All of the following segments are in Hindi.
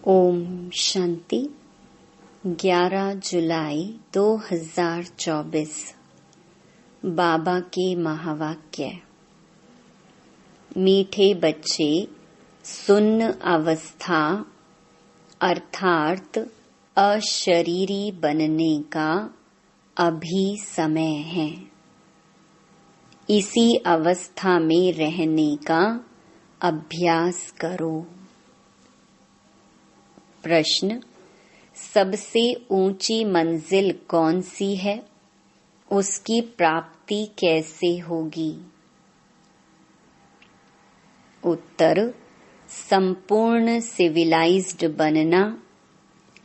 ओम शांति। 11 जुलाई 2024 बाबा के महावाक्य। मीठे बच्चे, सुन्न अवस्था अर्थात अशरीरी बनने का अभी समय है। इसी अवस्था में रहने का अभ्यास करो। प्रश्न: सबसे ऊंची मंजिल कौन सी है? उसकी प्राप्ति कैसे होगी? उत्तर: संपूर्ण सिविलाइज्ड बनना,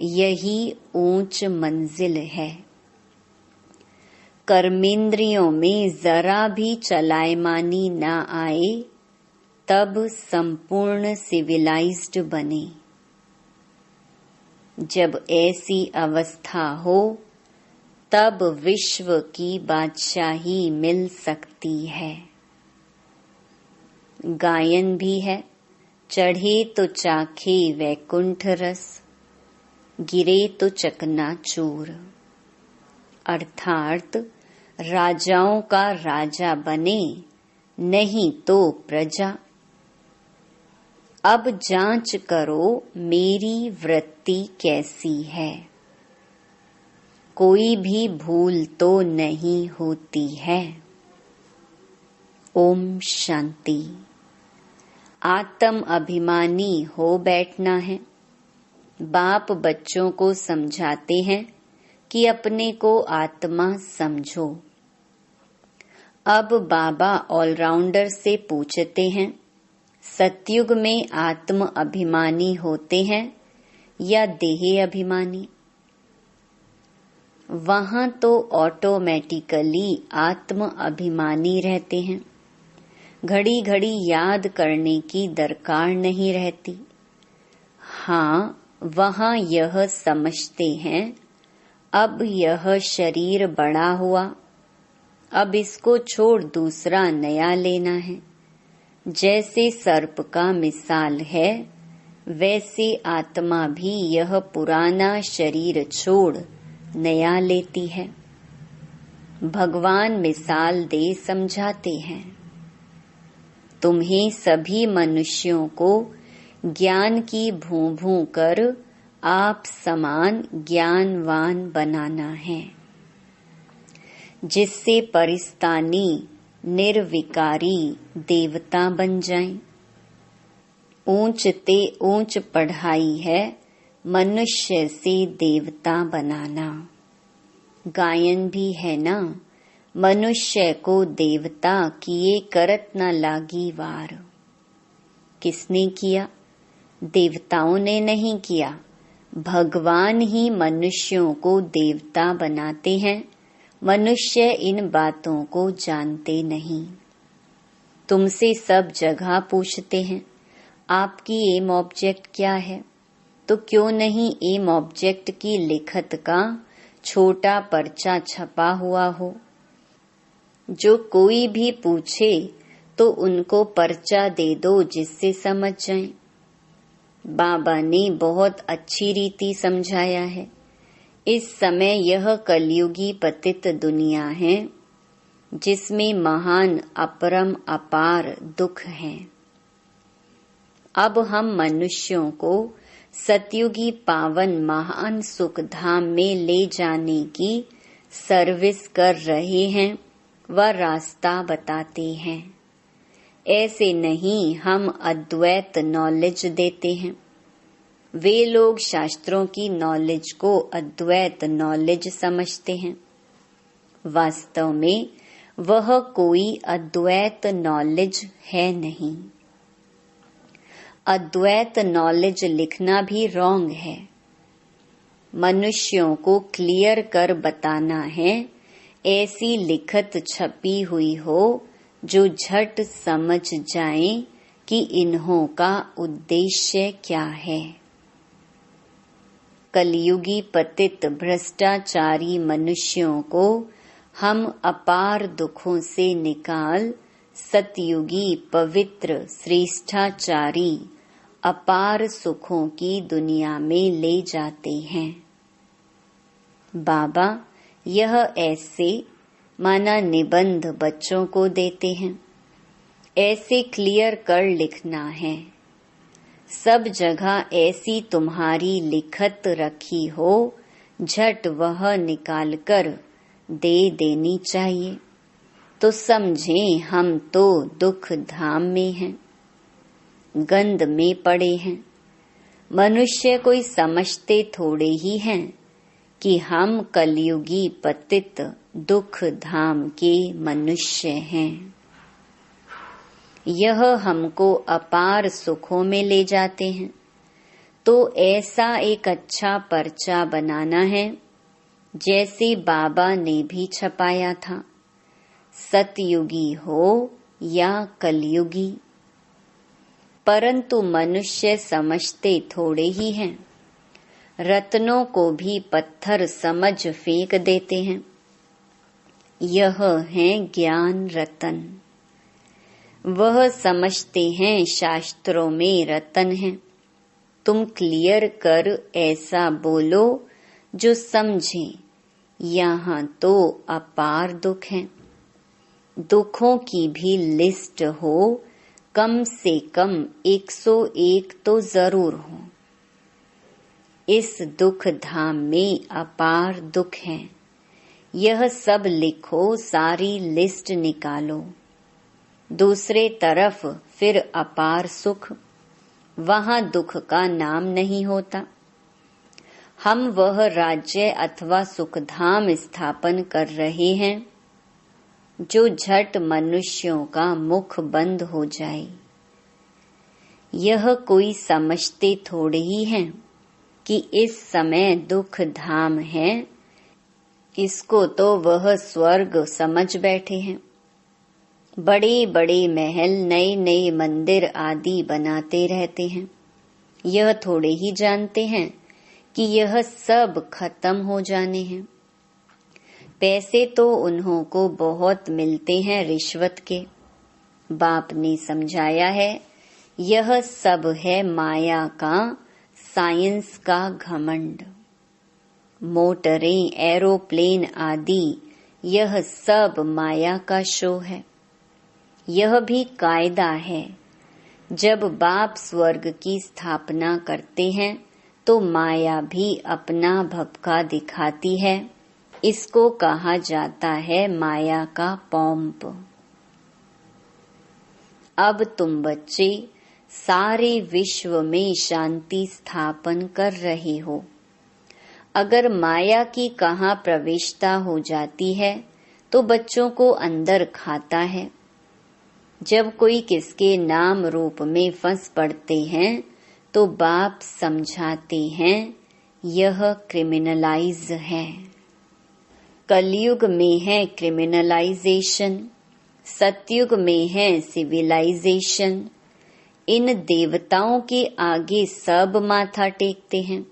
यही ऊंच मंजिल है। कर्मेंद्रियों में जरा भी चलायमानी न आए, तब संपूर्ण सिविलाइज्ड बने। जब ऐसी अवस्था हो, तब विश्व की बादशाही मिल सकती है। गायन भी है, चढ़े तो चाखे वैकुंठ रस, गिरे तो चकनाचूर। अर्थात राजाओं का राजा बने, नहीं तो प्रजा। अब जांच करो मेरी वृत्ति कैसी है। कोई भी भूल तो नहीं होती है। ओम शांति। आत्म अभिमानी हो बैठना है। बाप बच्चों को समझाते हैं कि अपने को आत्मा समझो। अब बाबा ऑलराउंडर से पूछते हैं, सतयुग में आत्म अभिमानी होते हैं या देह अभिमानी? वहां तो ऑटोमेटिकली आत्म अभिमानी रहते हैं। घड़ी घड़ी याद करने की दरकार नहीं रहती। हाँ, वहां यह समझते हैं, अब यह शरीर बड़ा हुआ, अब इसको छोड़ दूसरा नया लेना है। जैसे सर्प का मिसाल है, वैसे आत्मा भी यह पुराना शरीर छोड़ नया लेती है। भगवान मिसाल दे समझाते हैं, तुम्हें सभी मनुष्यों को ज्ञान की भूं-भूं कर आप समान ज्ञानवान बनाना है, जिससे परिस्तानी निर्विकारी देवता बन जाएं। ऊंच ते ऊंच पढ़ाई है मनुष्य से देवता बनाना। गायन भी है ना, मनुष्य को देवता किए करत न लागी वार। किसने किया? देवताओं ने नहीं किया। भगवान ही मनुष्यों को देवता बनाते हैं। मनुष्य इन बातों को जानते नहीं। तुमसे सब जगह पूछते हैं, आपकी एम ऑब्जेक्ट क्या है? तो क्यों नहीं एम ऑब्जेक्ट की लिखत का छोटा पर्चा छपा हुआ हो? जो कोई भी पूछे तो उनको पर्चा दे दो, जिससे समझ जाएं। बाबा ने बहुत अच्छी रीति समझाया है। इस समय यह कलयुगी पतित दुनिया है, जिसमें महान अपरम अपार दुख हैं। अब हम मनुष्यों को सतयुगी पावन महान सुख धाम में ले जाने की सर्विस कर रहे हैं व रास्ता बताते हैं। ऐसे नहीं हम अद्वैत नॉलेज देते हैं। वे लोग शास्त्रों की नॉलेज को अद्वैत नॉलेज समझते हैं। वास्तव में वह कोई अद्वैत नॉलेज है नहीं। अद्वैत नॉलेज लिखना भी रॉन्ग है। मनुष्यों को क्लियर कर बताना है, ऐसी लिखत छपी हुई हो जो झट समझ जाए कि इन्हों का उद्देश्य क्या है। कलयुगी पतित भ्रष्टाचारी मनुष्यों को हम अपार दुखों से निकाल सतयुगी पवित्र श्रेष्ठाचारी अपार सुखों की दुनिया में ले जाते हैं। बाबा यह ऐसे माना निबंध बच्चों को देते हैं, ऐसे क्लियर कर लिखना है। सब जगह ऐसी तुम्हारी लिखत रखी हो, झट वह निकालकर दे देनी चाहिए, तो समझें हम तो दुख धाम में हैं, गंध में पड़े हैं। मनुष्य कोई समझते थोड़े ही हैं कि हम कलयुगी पतित दुख धाम के मनुष्य हैं। यह हमको अपार सुखों में ले जाते हैं, तो ऐसा एक अच्छा पर्चा बनाना है जैसे बाबा ने भी छपाया था, सतयुगी हो या कलयुगी। परंतु मनुष्य समझते थोड़े ही हैं, रत्नों को भी पत्थर समझ फेंक देते हैं। यह है ज्ञान रतन। वह समझते हैं शास्त्रों में रतन है। तुम क्लियर कर ऐसा बोलो जो समझे, यहाँ तो अपार दुख है। दुखों की भी लिस्ट हो, कम से कम 101 तो जरूर हो। इस दुख धाम में अपार दुख है, यह सब लिखो, सारी लिस्ट निकालो। दूसरे तरफ फिर अपार सुख, वहां दुख का नाम नहीं होता। हम वह राज्य अथवा सुखधाम स्थापन कर रहे हैं जो झट मनुष्यों का मुख बंद हो जाए। यह कोई समझते थोड़े ही हैं कि इस समय दुख धाम है, इसको तो वह स्वर्ग समझ बैठे हैं। बड़े बड़े महल, नए नए मंदिर आदि बनाते रहते हैं। यह थोड़े ही जानते हैं कि यह सब खत्म हो जाने हैं। पैसे तो उन्हों को बहुत मिलते हैं रिश्वत के। बाप ने समझाया है, यह सब है माया का, साइंस का घमंड। मोटरें, एरोप्लेन आदि यह सब माया का शो है। यह भी कायदा है, जब बाप स्वर्ग की स्थापना करते हैं तो माया भी अपना भपका दिखाती है। इसको कहा जाता है माया का पॉम्प। अब तुम बच्चे सारे विश्व में शांति स्थापन कर रहे हो। अगर माया की कहाँ प्रवेशता हो जाती है तो बच्चों को अंदर खाता है। जब कोई किसके नाम रूप में फंस पड़ते हैं तो बाप समझाते हैं, यह क्रिमिनलाइज है। कलयुग में है क्रिमिनलाइजेशन, सतयुग में है सिविलाइजेशन। इन देवताओं के आगे सब माथा टेकते हैं।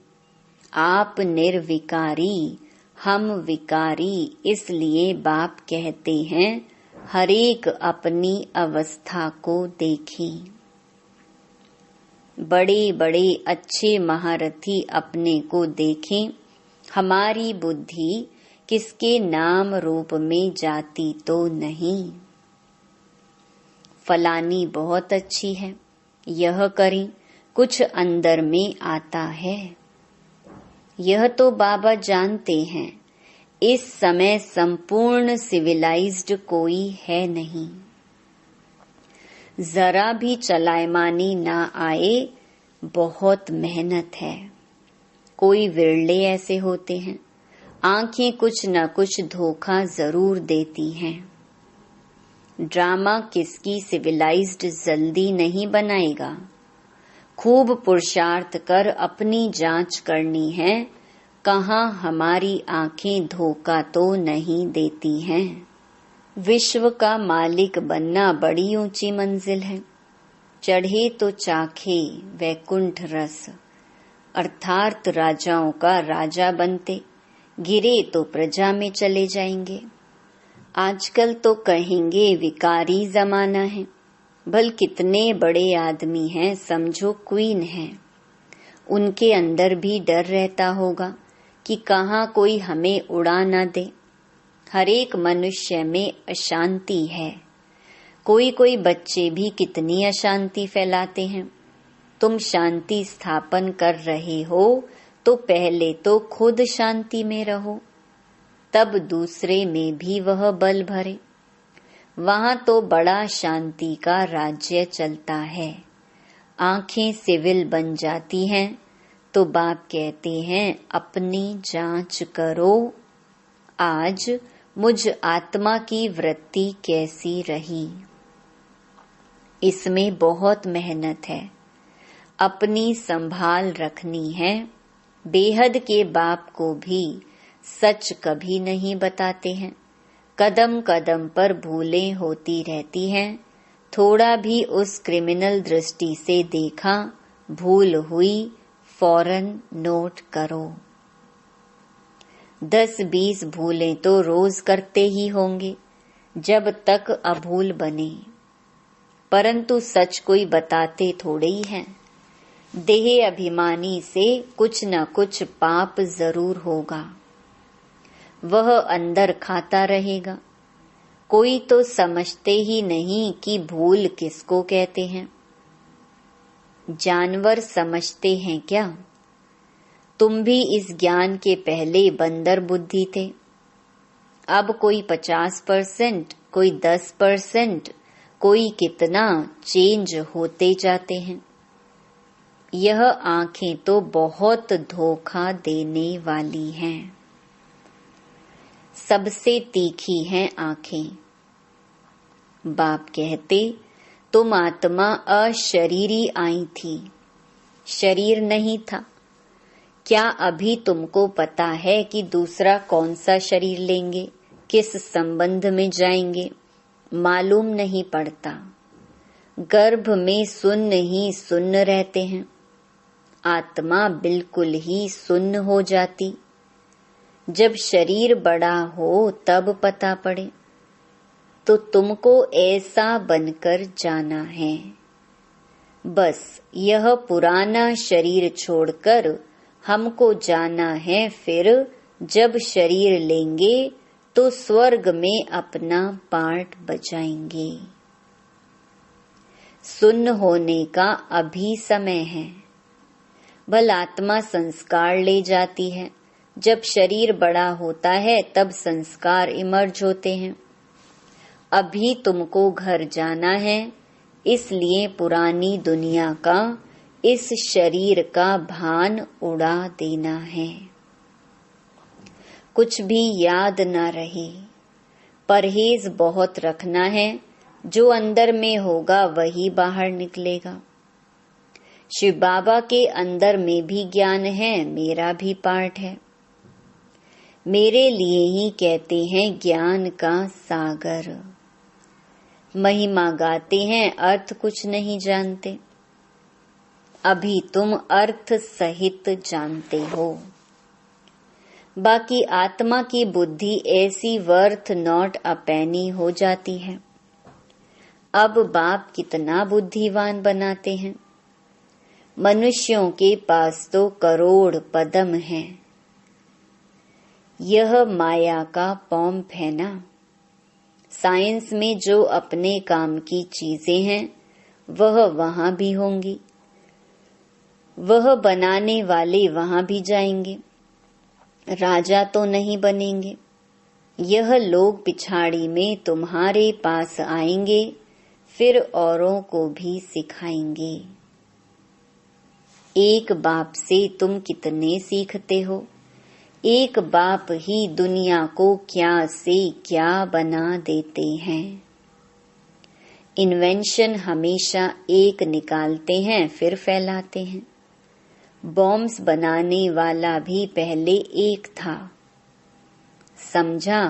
आप निर्विकारी, हम विकारी, इसलिए बाप कहते हैं हरेक अपनी अवस्था को देखें। बड़े बड़े अच्छे महारथी अपने को देखें। हमारी बुद्धि किसके नाम रूप में जाती तो नहीं। फलानी बहुत अच्छी है, यह करें, कुछ अंदर में आता है। यह तो बाबा जानते हैं, इस समय संपूर्ण सिविलाइज्ड कोई है नहीं। जरा भी चलायमानी ना आए, बहुत मेहनत है। कोई विरले ऐसे होते हैं, आंखें कुछ न कुछ धोखा जरूर देती हैं। ड्रामा किसकी सिविलाइज्ड जल्दी नहीं बनाएगा। खूब पुरुषार्थ कर अपनी जांच करनी है, कहाँ हमारी आंखें धोखा तो नहीं देती हैं। विश्व का मालिक बनना बड़ी ऊंची मंजिल है। चढ़े तो चाखे वैकुंठ रस, अर्थात राजाओं का राजा बनते, गिरे तो प्रजा में चले जाएंगे। आजकल तो कहेंगे विकारी जमाना है, भल कितने बड़े आदमी हैं, समझो क्वीन हैं, उनके अंदर भी डर रहता होगा कि कहाँ कोई हमें उड़ा न दे। हर एक मनुष्य में अशांति है। कोई कोई बच्चे भी कितनी अशांति फैलाते हैं। तुम शांति स्थापन कर रहे हो तो पहले तो खुद शांति में रहो, तब दूसरे में भी वह बल भरे। वहां तो बड़ा शांति का राज्य चलता है। आंखें सिविल बन जाती हैं तो बाप कहते हैं अपनी जांच करो, आज मुझ आत्मा की वृत्ति कैसी रही। इसमें बहुत मेहनत है, अपनी संभाल रखनी है। बेहद के बाप को भी सच कभी नहीं बताते हैं। कदम कदम पर भूलें होती रहती हैं। थोड़ा भी उस क्रिमिनल दृष्टि से देखा, भूल हुई, फौरन नोट करो। 10-20 भूलें तो रोज करते ही होंगे जब तक अभूल बने, परंतु सच कोई बताते थोड़े ही हैं। देह अभिमानी से कुछ न कुछ पाप जरूर होगा, वह अंदर खाता रहेगा। कोई तो समझते ही नहीं कि भूल किसको कहते हैं। जानवर समझते हैं क्या? तुम भी इस ज्ञान के पहले बंदर बुद्धि थे। अब कोई 50%, कोई 10%, कोई कितना चेंज होते जाते हैं। यह आंखें तो बहुत धोखा देने वाली हैं। सबसे तीखी हैं आंखें। बाप कहते तुम आत्मा अशरीरी आई थी, शरीर नहीं था। क्या अभी तुमको पता है कि दूसरा कौन सा शरीर लेंगे, किस संबंध में जाएंगे? मालूम नहीं पड़ता। गर्भ में सुन्न ही सुन्न रहते हैं। आत्मा बिल्कुल ही सुन्न हो जाती। जब शरीर बड़ा हो तब पता पड़े। तो तुमको ऐसा बनकर जाना है। बस यह पुराना शरीर छोड़कर हमको जाना है। फिर जब शरीर लेंगे तो स्वर्ग में अपना पार्ट बजाएंगे। सुन्न होने का अभी समय है। भल आत्मा संस्कार ले जाती है। जब शरीर बड़ा होता है तब संस्कार इमर्ज होते हैं। अभी तुमको घर जाना है, इसलिए पुरानी दुनिया का, इस शरीर का भान उड़ा देना है। कुछ भी याद ना रहे। परहेज बहुत रखना है। जो अंदर में होगा वही बाहर निकलेगा। शिव बाबा के अंदर में भी ज्ञान है, मेरा भी पार्ट है। मेरे लिए ही कहते हैं ज्ञान का सागर। महिमा गाते हैं, अर्थ कुछ नहीं जानते। अभी तुम अर्थ सहित जानते हो। बाकी आत्मा की बुद्धि ऐसी वर्थ नॉट अ पेनी हो जाती है। अब बाप कितना बुद्धिवान बनाते हैं। मनुष्यों के पास तो करोड़ पदम हैं। यह माया का पॉम्प है ना। साइंस में जो अपने काम की चीजें हैं वह वहां भी होंगी। वह बनाने वाले वहां भी जाएंगे। राजा तो नहीं बनेंगे। यह लोग पिछाड़ी में तुम्हारे पास आएंगे, फिर औरों को भी सिखाएंगे। एक बाप से तुम कितने सीखते हो। एक बाप ही दुनिया को क्या से क्या बना देते हैं। इन्वेंशन हमेशा एक निकालते हैं फिर फैलाते हैं। बॉम्ब्स बनाने वाला भी पहले एक था। समझा,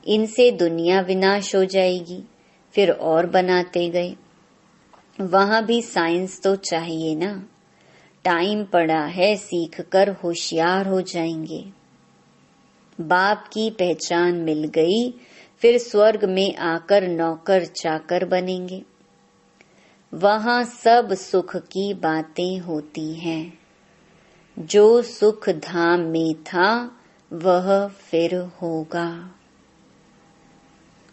इनसे दुनिया विनाश हो जाएगी, फिर और बनाते गए। वहां भी साइंस तो चाहिए ना। टाइम पड़ा है, सीखकर होशियार हो जाएंगे। बाप की पहचान मिल गई, फिर स्वर्ग में आकर नौकर चाकर बनेंगे। वहाँ सब सुख की बातें होती हैं। जो सुख धाम में था वह फिर होगा।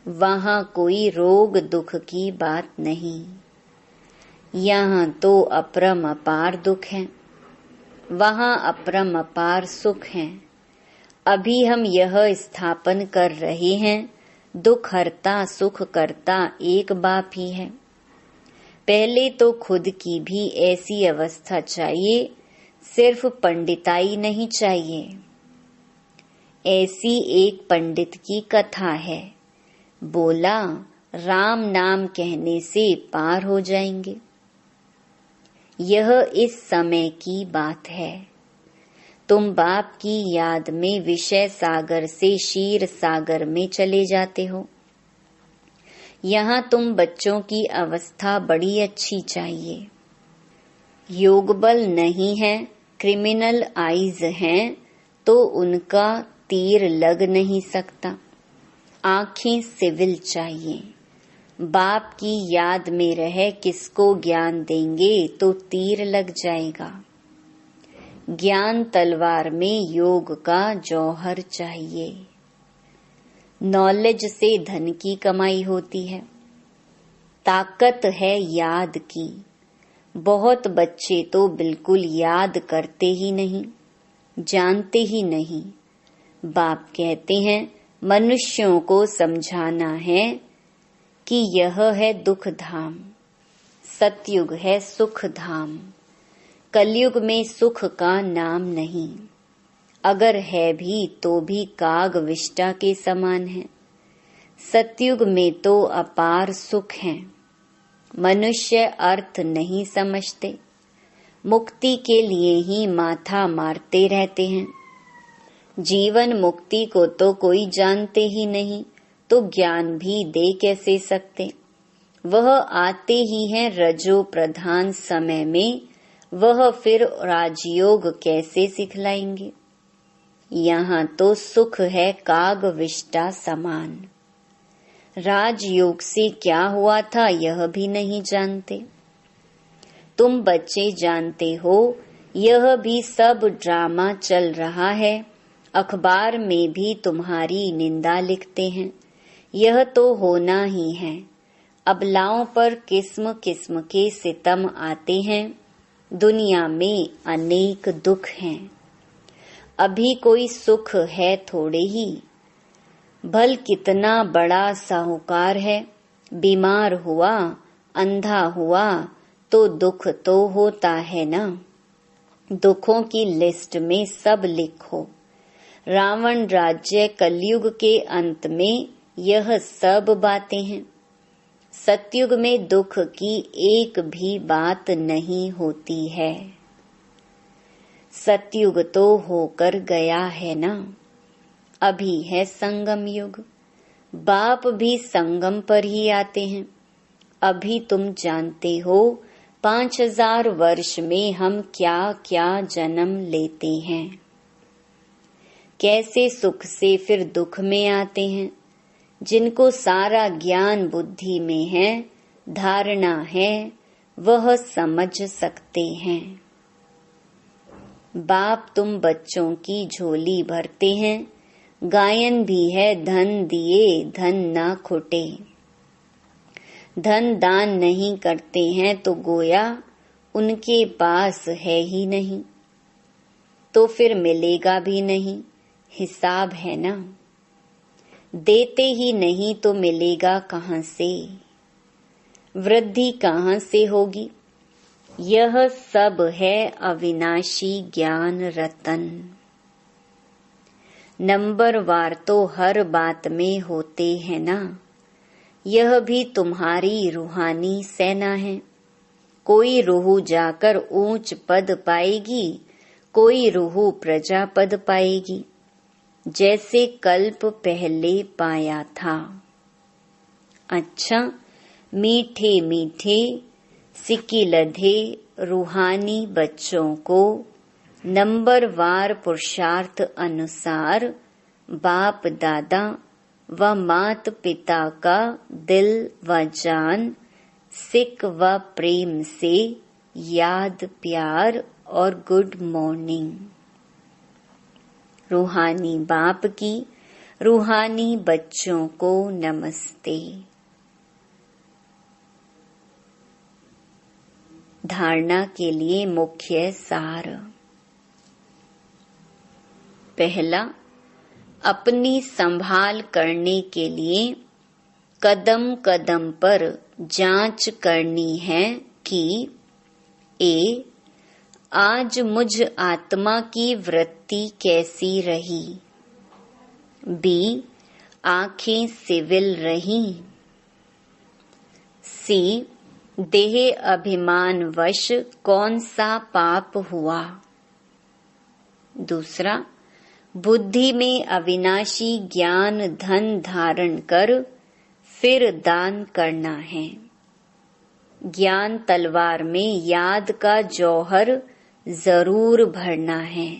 वहाँ कोई रोग दुख की बात नहीं। यहाँ तो अपरम अपार दुख है, वहाँ अपरम अपार सुख है। अभी हम यह स्थापन कर रहे हैं, दुख हरता सुख करता एक बाप ही है। पहले तो खुद की भी ऐसी अवस्था चाहिए, सिर्फ पंडिताई नहीं चाहिए। ऐसी एक पंडित की कथा है। बोला, राम नाम कहने से पार हो जाएंगे। यह इस समय की बात है। तुम बाप की याद में विषय सागर से क्षीर सागर में चले जाते हो। यहाँ तुम बच्चों की अवस्था बड़ी अच्छी चाहिए। योग बल नहीं है, क्रिमिनल आइज हैं, तो उनका तीर लग नहीं सकता। आंखें सिविल चाहिए। बाप की याद में रह किसको ज्ञान देंगे तो तीर लग जाएगा। ज्ञान तलवार में योग का जौहर चाहिए। नॉलेज से धन की कमाई होती है। ताकत है याद की। बहुत बच्चे तो बिल्कुल याद करते ही नहीं, जानते ही नहीं। बाप कहते हैं मनुष्यों को समझाना है कि यह है दुख धाम, सतयुग है सुख धाम। कलयुग में सुख का नाम नहीं, अगर है भी तो भी काग विष्टा के समान है। सतयुग में तो अपार सुख है। मनुष्य अर्थ नहीं समझते, मुक्ति के लिए ही माथा मारते रहते हैं। जीवन मुक्ति को तो कोई जानते ही नहीं, तो ज्ञान भी दे कैसे सकते। वह आते ही हैं रजो प्रधान समय में, वह फिर राजयोग कैसे सिखलाएंगे। यहाँ तो सुख है काग विष्टा समान। राजयोग से क्या हुआ था यह भी नहीं जानते। तुम बच्चे जानते हो यह भी सब ड्रामा चल रहा है। अखबार में भी तुम्हारी निंदा लिखते हैं। यह तो होना ही है। अबलाओं पर किस्म किस्म के सितम आते हैं। दुनिया में अनेक दुख हैं। अभी कोई सुख है थोड़े ही। भल कितना बड़ा साहूकार है, बीमार हुआ, अंधा हुआ तो दुख तो होता है ना। दुखों की लिस्ट में सब लिखो। रावण राज्य कलयुग के अंत में यह सब बातें हैं। सतयुग में दुख की एक भी बात नहीं होती है। सतयुग तो होकर गया है ना, अभी है संगम युग। बाप भी संगम पर ही आते हैं। अभी तुम जानते हो 5000 वर्ष में हम क्या क्या जन्म लेते हैं। कैसे सुख से फिर दुख में आते हैं। जिनको सारा ज्ञान बुद्धि में है, धारणा है, वह समझ सकते हैं। बाप तुम बच्चों की झोली भरते हैं। गायन भी है धन दिए धन ना खुटे। धन दान नहीं करते हैं तो गोया उनके पास है ही नहीं, तो फिर मिलेगा भी नहीं। हिसाब है ना। देते ही नहीं तो मिलेगा कहाँ से। वृद्धि कहाँ से होगी। यह सब है अविनाशी ज्ञान रतन। नंबरवार तो हर बात में होते हैं ना। यह भी तुम्हारी रूहानी सेना है। कोई रूह जाकर ऊंच पद पाएगी, कोई रूह प्रजा पद पाएगी, जैसे कल्प पहले पाया था। अच्छा, मीठे मीठे सिक्की लधे रूहानी बच्चों को नंबरवार पुरुषार्थ अनुसार बाप दादा व मात पिता का दिल व जान सिक व प्रेम से याद, प्यार और गुड मॉर्निंग। रूहानी बाप की रूहानी बच्चों को नमस्ते। धारणा के लिए मुख्य सार। पहला, अपनी संभाल करने के लिए कदम कदम पर जांच करनी है कि ए, आज मुझ आत्मा की वृत्ति कैसी रही। बी, आंखें सिविल रही। सी, देह अभिमान वश कौन सा पाप हुआ। दूसरा, बुद्धि में अविनाशी ज्ञान धन धारण कर फिर दान करना है। ज्ञान तलवार में याद का जौहर जरूर भरना है।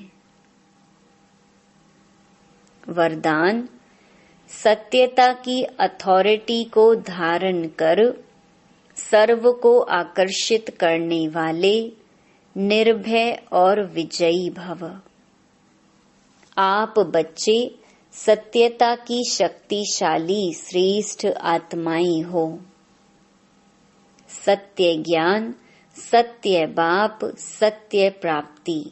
वरदान, सत्यता की अथॉरिटी को धारण कर सर्व को आकर्षित करने वाले निर्भय और विजयी भव। आप बच्चे सत्यता की शक्तिशाली श्रेष्ठ आत्माएं हो। सत्य ज्ञान, सत्य बाप, सत्य प्राप्ति,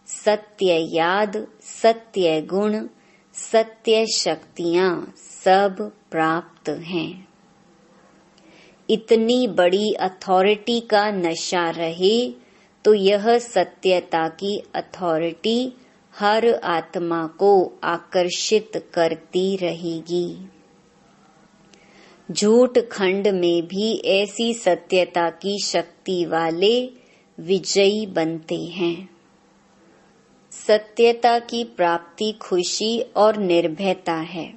सत्य याद, सत्य गुण, सत्य शक्तियां सब प्राप्त हैं। इतनी बड़ी अथॉरिटी का नशा रहे तो यह सत्यता की अथॉरिटी हर आत्मा को आकर्षित करती रहेगी। झूठ खंड में भी ऐसी सत्यता की शक्ति वाले विजयी बनते हैं। सत्यता की प्राप्ति खुशी और निर्भयता है।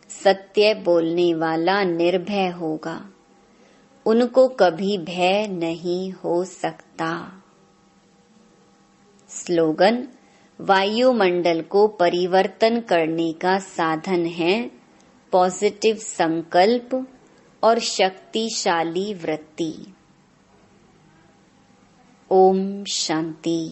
सत्य बोलने वाला निर्भय होगा, उनको कभी भय नहीं हो सकता। स्लोगन, वायुमंडल को परिवर्तन करने का साधन है पॉजिटिव संकल्प और शक्तिशाली वृत्ति। ओम शांति।